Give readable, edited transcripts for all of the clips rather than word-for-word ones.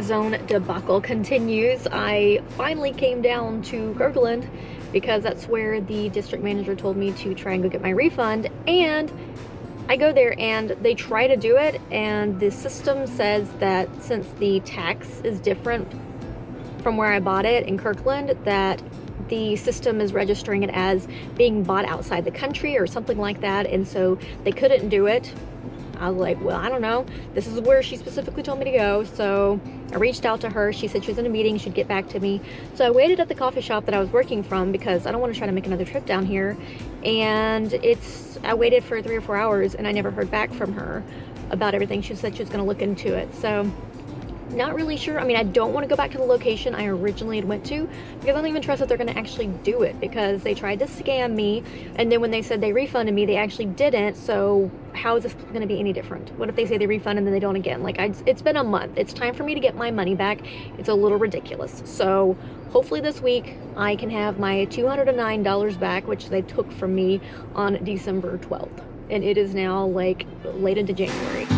AutoZone debacle continues. I finally came down to Kirkland because that's where the district manager told me to try and go get my refund, and I go there and they try to do it, and the system says that since the tax is different from where I bought it in Kirkland, that the system is registering it as being bought outside the country or something like that, and so they couldn't do it. I was like, well, I don't know. This is where she specifically told me to go. So I reached out to her. She said she was in a meeting, she'd get back to me. So I waited at the coffee shop that I was working from because I don't want to try to make another trip down here. And I waited for 3 or 4 hours and I never heard back from her about everything. She said she was going to look into it. So not really sure. I mean, I don't want to go back to the location I originally had went to because I don't even trust that they're going to actually do it, because they tried to scam me, and then when they said they refunded me, they actually didn't. So how is this going to be any different? What if they say they refund and then they don't again? Like, it's been a month. It's time for me to get my money back. It's a little ridiculous. So hopefully this week I can have my $209 back, which they took from me on December 12th. And it is now like late into January.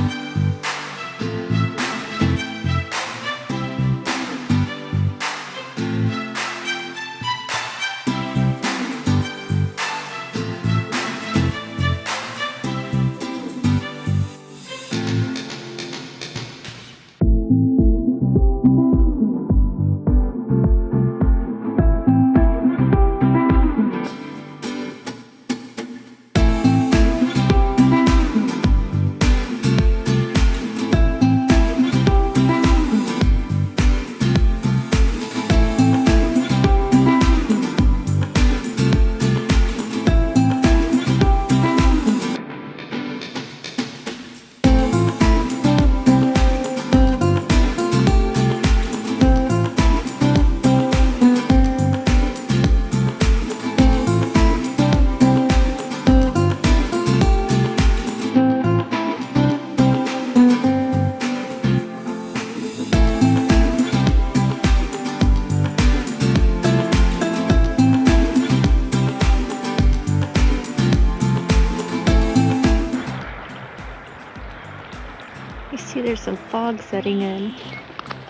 You see there's some fog setting in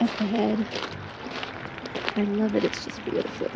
up ahead. I love it, it's just beautiful.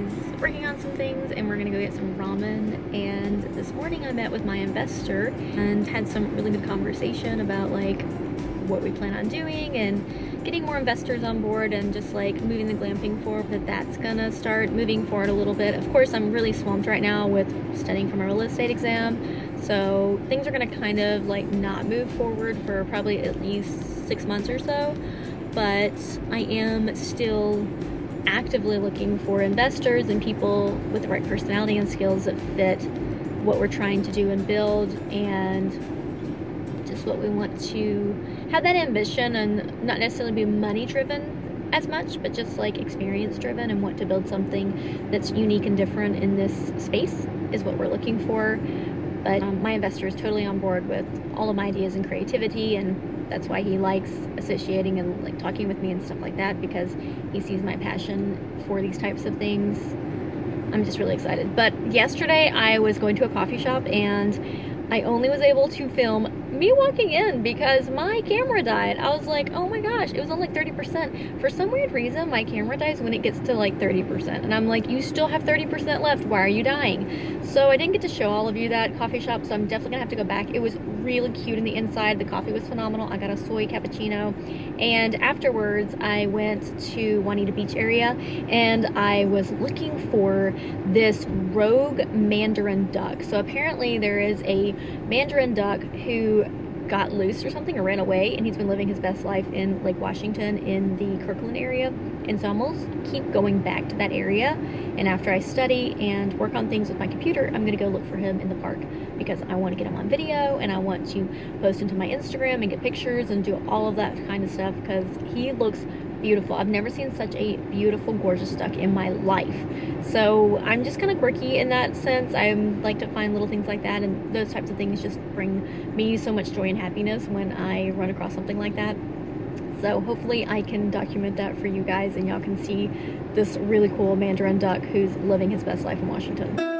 he's working on some things, and we're gonna go get some ramen. And this morning I met with my investor and had some really good conversation about like what we plan on doing and getting more investors on board and just like moving the glamping forward, that's gonna start moving forward a little bit. Of course, I'm really swamped right now with studying for my real estate exam, so things are gonna kind of like not move forward for probably at least 6 months or so, but I am still actively looking for investors and people with the right personality and skills that fit what we're trying to do and build, and just what we want to have that ambition and not necessarily be money driven as much, but just like experience driven and want to build something that's unique and different in this space is what we're looking for. But my investor is totally on board with all of my ideas and creativity, and that's why he likes associating and like talking with me and stuff like that, because he sees my passion for these types of things. I'm just really excited. But yesterday I was going to a coffee shop and I only was able to film me walking in because my camera died. I was like, oh my gosh, it was on like 30%. For some weird reason, my camera dies when it gets to like 30%. And I'm like, you still have 30% left. Why are you dying? So I didn't get to show all of you that coffee shop, so I'm definitely gonna have to go back. It was really cute in the inside. The coffee was phenomenal. I got a soy cappuccino. And afterwards, I went to Juanita Beach area and I was looking for this rogue mandarin duck. So apparently there is a mandarin duck who got loose or something or ran away, and he's been living his best life in Lake Washington in the Kirkland area. And so I'm almost keep going back to that area, and after I study and work on things with my computer, I'm gonna go look for him in the park because I want to get him on video and I want to post into my Instagram and get pictures and do all of that kind of stuff because he looks beautiful. I've never seen such a beautiful, gorgeous duck in my life. So I'm just kind of quirky in that sense. I like to find little things like that, and those types of things just bring me so much joy and happiness when I run across something like that. So hopefully I can document that for you guys and y'all can see this really cool mandarin duck who's living his best life in Washington.